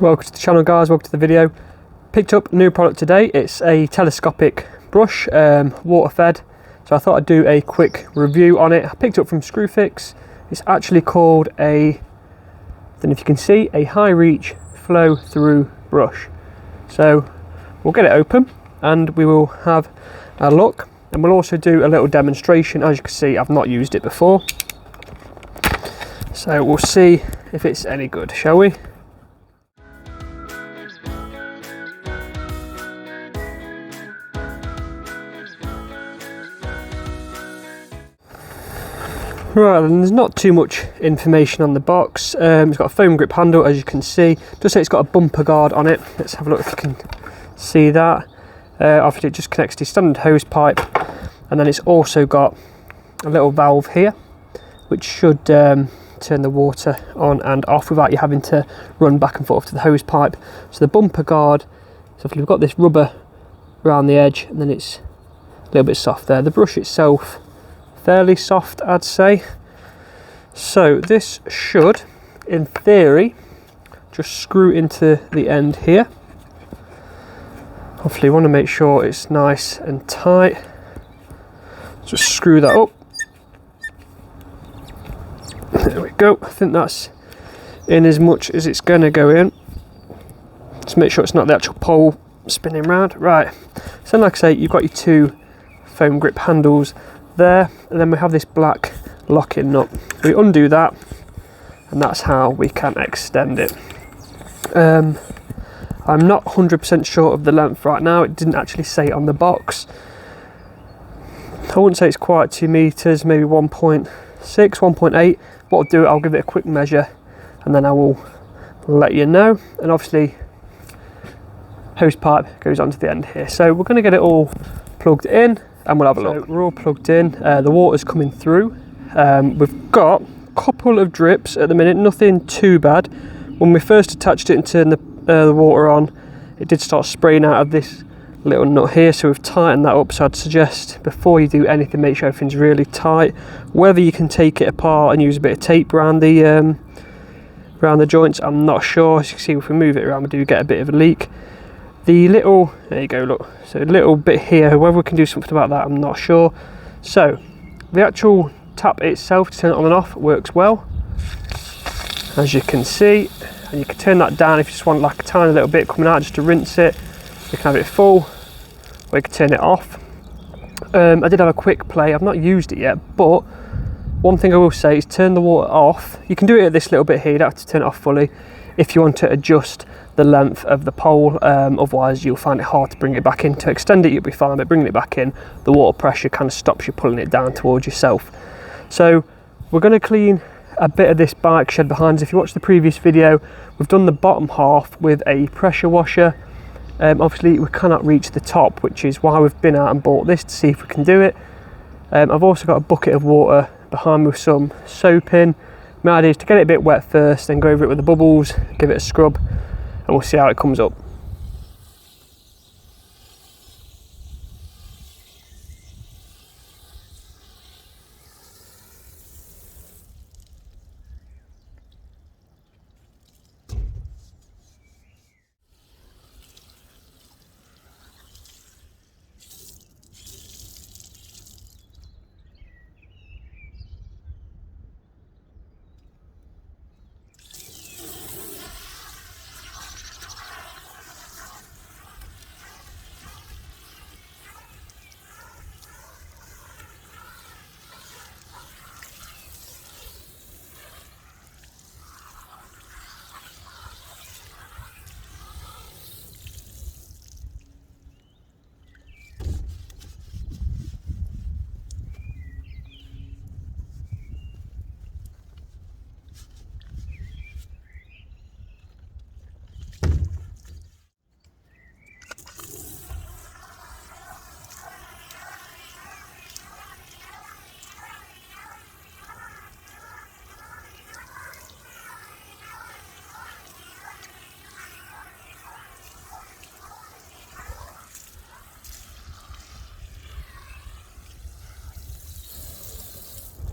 Welcome to the channel, guys. Welcome to the video. Picked up a new product today. It's a telescopic brush, water fed, so I thought I'd do a quick review on it. I picked it up from Screwfix. It's actually called I don't know if you can see, a high reach flow through brush. So we'll get it open and we will have a look, and we'll also do a little demonstration. As you can see, I've not used it before, so we'll see if it's any good, shall we? Right, and there's not too much information on the box. It's got a foam grip handle, as you can see. Just say it's got a bumper guard on it. Let's have a look if you can see that. Obviously it just connects to your standard hose pipe, and then it's also got a little valve here which should turn the water on and off without you having to run back and forth to the hose pipe. So the bumper guard, so we've got this rubber around the edge, and then it's a little bit soft there. The brush itself, fairly soft, I'd say. So this should, in theory, just screw into the end here. Hopefully you want to make sure it's nice and tight. Just screw that up. There we go. I think that's in as much as it's going to go in. Just make sure it's not the actual pole spinning round. Right, so like I say, you've got your two foam grip handles there, and then we have this black locking nut. We undo that, and that's how we can extend it. I'm not 100% sure of the length right now. It didn't actually say it on the box. I wouldn't say it's quite 2 meters, maybe 1.6, 1.8. What I'll do, I'll give it a quick measure and then I will let you know. And obviously hose pipe goes onto the end here. So we're going to get it all plugged in and we'll have a look. So we're all plugged in, the water's coming through. We've got a couple of drips at the minute, nothing too bad. When we first attached it and turned the water on, it did start spraying out of this little nut here, so we've tightened that up. So I'd suggest before you do anything, make sure everything's really tight. Whether you can take it apart and use a bit of tape around the joints, I'm not sure. As you can see, if we move it around, we do get a bit of a leak. The little, there you go, look, so a little bit here, whether we can do something about that, I'm not sure. So the actual tap itself to turn it on and off works well, as you can see, and you can turn that down if you just want like a tiny little bit coming out just to rinse it. You can have it full, or you can turn it off. I did have a quick play, I've not used it yet, but one thing I will say is turn the water off. You can do it at this little bit here, you don't have to turn it off fully if you want to adjust the length of the pole. Otherwise you'll find it hard to bring it back in. To extend it you'll be fine, but bringing it back in, the water pressure kind of stops you pulling it down towards yourself. So we're going to clean a bit of this bike shed behind us. If you watched the previous video, we've done the bottom half with a pressure washer. Obviously we cannot reach the top, which is why we've been out and bought this to see if we can do it. I've also got a bucket of water behind me with some soap in. My idea is to get it a bit wet first, then go over it with the bubbles, give it a scrub, and we'll see how it comes up.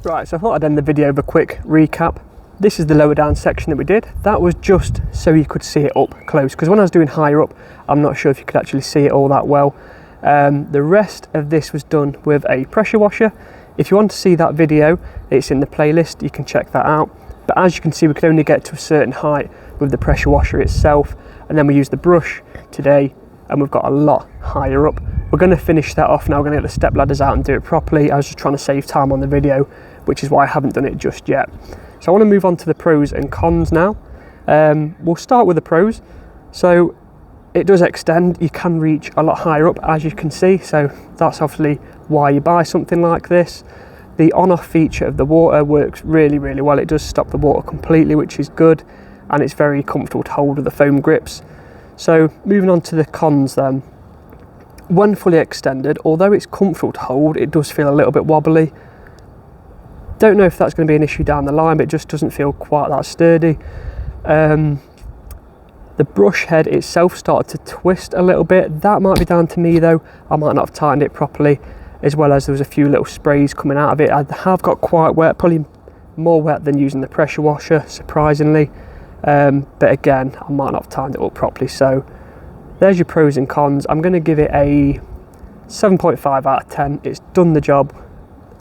Right, so I thought I'd end the video with a quick recap. this is the lower down section that we did. That was just so you could see it up close, because when I was doing higher up, I'm not sure if you could actually see it all that well. The rest of this was done with a pressure washer. If you want to see that video, it's in the playlist, you can check that out. But as you can see, we could only get to a certain height with the pressure washer itself, and then we used the brush today, and we've got a lot higher up. We're going to finish that off now. We're going to get the step ladders out and do it properly. I was just trying to save time on the video, which is why I haven't done it just yet. So I want to move on to the pros and cons now. We'll start with the pros. So it does extend, you can reach a lot higher up, as you can see, so that's obviously why you buy something like this. The on-off feature of the water works really, really well. It does stop the water completely, which is good, and it's very comfortable to hold with the foam grips. So moving on to the cons then. When fully extended, although it's comfortable to hold, it does feel a little bit wobbly. Don't know if that's going to be an issue down the line, but it just doesn't feel quite that sturdy. The brush head itself started to twist a little bit. That might be down to me though. I might not have tightened it properly, as well as there was a few little sprays coming out of it. I have got quite wet, probably more wet than using the pressure washer, surprisingly. But again, I might not have tightened it up properly. So there's your pros and cons. I'm going to give it a 7.5 out of 10. It's done the job.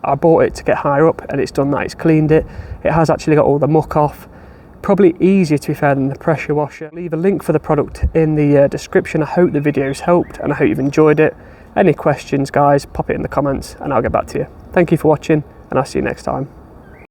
I bought it to get higher up, and it's done that. It's cleaned it. It has actually got all the muck off. Probably easier, to be fair, than the pressure washer. I'll leave a link for the product in the description. I hope the video's helped, and I hope you've enjoyed it. Any questions, guys, pop it in the comments and I'll get back to you. Thank you for watching, and I'll see you next time.